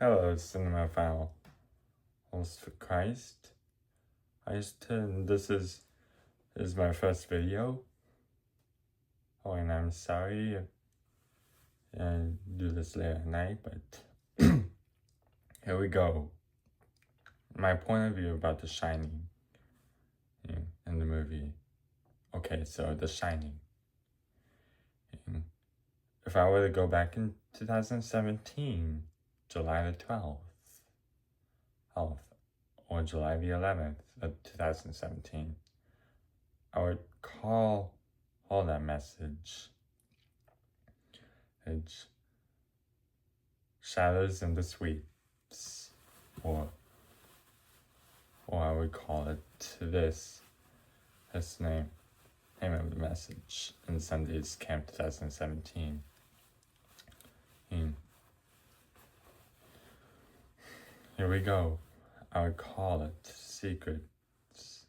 Hello, Cinemaphile. Host for Christ. This is my first video. Oh, and I'm sorry I do this late at night, but here we go. My point of view about The Shining in the movie. Okay, so The Shining. If I were to go back in 2017, July the 12th, or July the 11th of 2017, I would call that message. It's Shadows in the Sweeps, or I would call it this name of the message in Sunday's Camp 2017. Here we go. I would call it Secrets.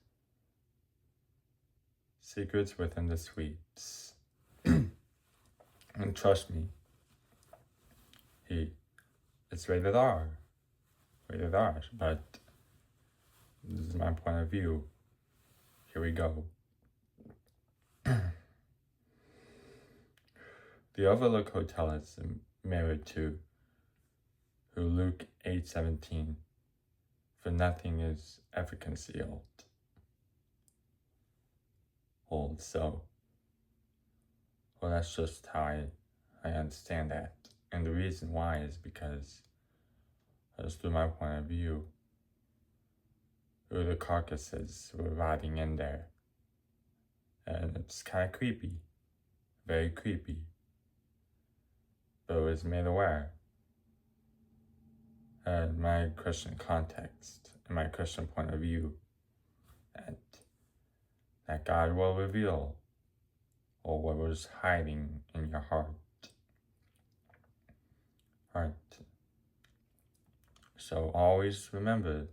Secrets within the Sweeps. And trust me, it's rated R. But this is my point of view. Here we go. The Overlook Hotel is married to who Luke 8:17, for nothing is ever concealed. Well, that's just how I understand that. And the reason why is because, as through my point of view, the carcasses were rotting in there. And it's kind of creepy. Very creepy. But it was made aware. In my Christian context, in my Christian point of view, that God will reveal or what was hiding in your heart. So always remember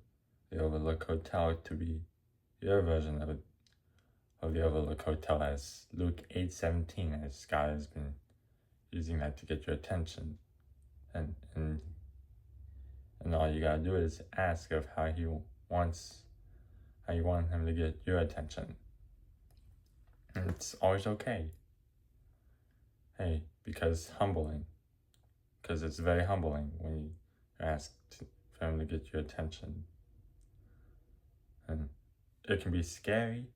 the Overlook Hotel to be your version of the Overlook Hotel as Luke 8:17, as God has been using that to get your attention. And all you gotta do is ask of how you want him to get your attention. And it's always okay. Hey, because it's very humbling when you ask for him to get your attention. And it can be scary.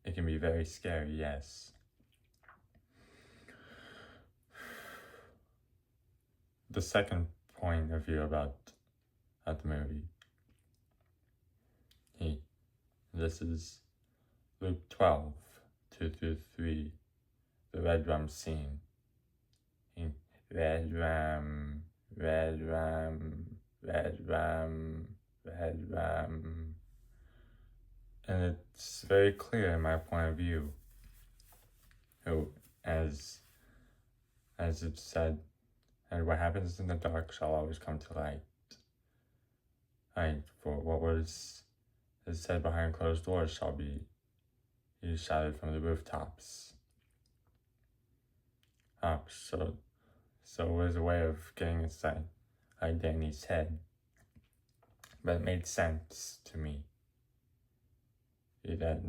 It can be very scary, yes. The second point of view about the movie. This is Luke 12:2-3, the red rum scene. Red rum, red rum, red rum, red rum. And it's very clear in my point of view, as it said, and what happens in the dark shall always come to light. For what is said behind closed doors shall be shouted from the rooftops. So it was a way of getting inside Danny's head. But it made sense to me. That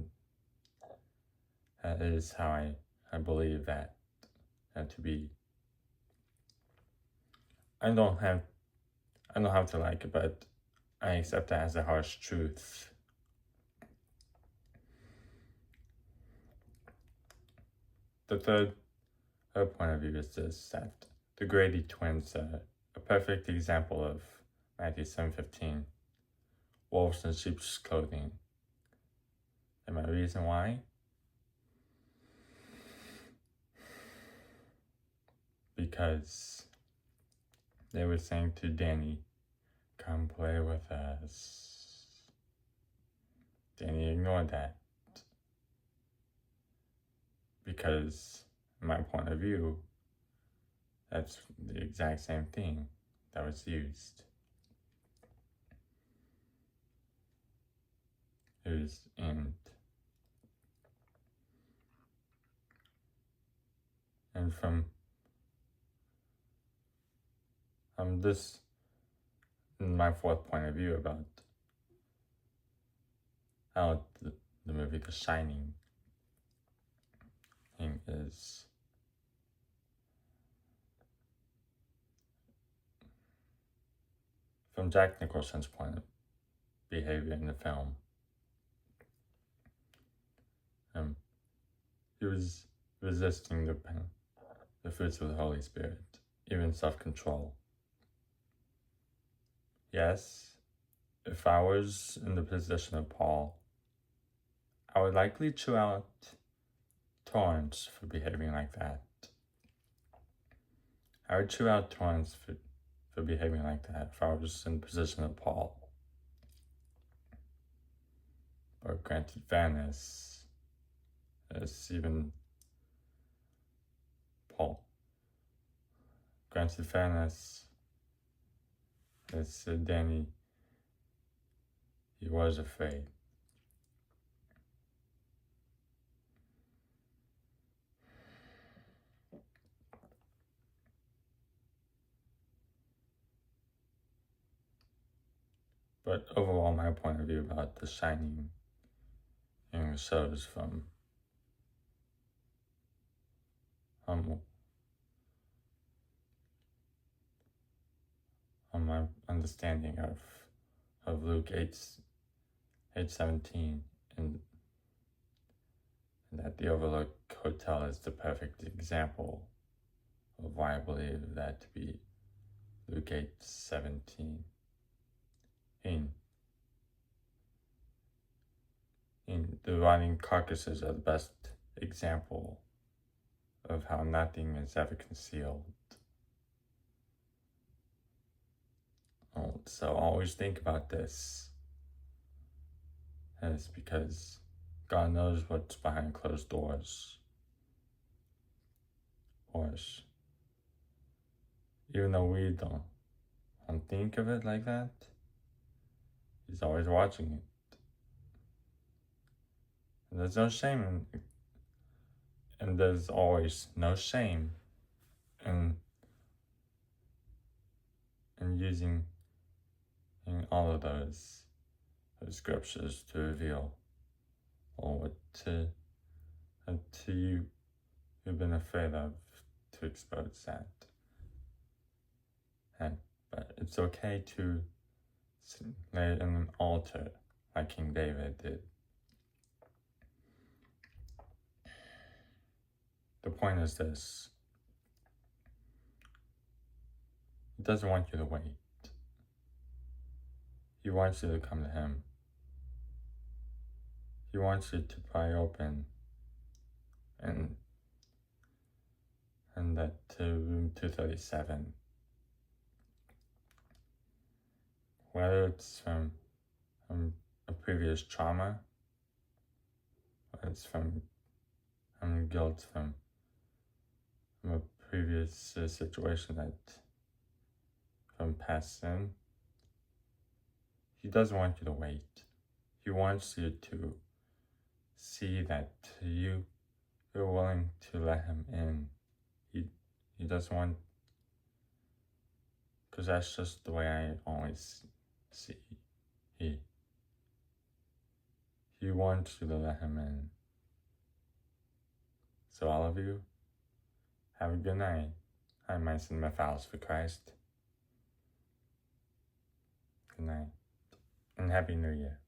is how I believe that to be. I don't have to like it, but I accept that as a harsh truth. The third point of view is this, that the Grady twins are a perfect example of Matthew 7:15, wolves in sheep's clothing. And my reason why? Because they were saying to Danny, come play with us. Danny ignored that. Because, in my point of view, that's the exact same thing that was used. And from this my fourth point of view about how the movie The Shining is from Jack Nicholson's point of behavior in the film. He was resisting the fruits of the Holy Spirit, even self-control. Yes, if I was in the position of Paul, I would likely chew out Torrance for behaving like that. I would chew out Torrance for behaving like that if I was in the position of Paul. Or granted fairness, as even Paul. Granted fairness, as Danny, he was afraid. But overall, my point of view about The Shining shows from on my understanding of Luke 8:17, and that the Overlook Hotel is the perfect example of why I believe that to be Luke 8:17. The rotting carcasses are the best example of how nothing is ever concealed. So always think about this, and it's because God knows what's behind closed doors. Or even though we don't think of it like that, He's always watching it. And there's no shame in it. And there's always no shame in using all of those scriptures to reveal what to you've been afraid of, to expose that. But it's okay to lay it in an altar like King David did. The point is this: He doesn't want you to wait. He wants you to come to Him. He wants you to pry open and that to room 237. Whether it's from a previous trauma, or it's from guilt from a previous situation from past sin. He doesn't want you to wait. He wants you to see that you're willing to let Him in. He doesn't want, because that's just the way I always see. He wants you to let Him in. So all of you, have a good night. I'm Mason Mathaus for Christ. Good night, and Happy New Year.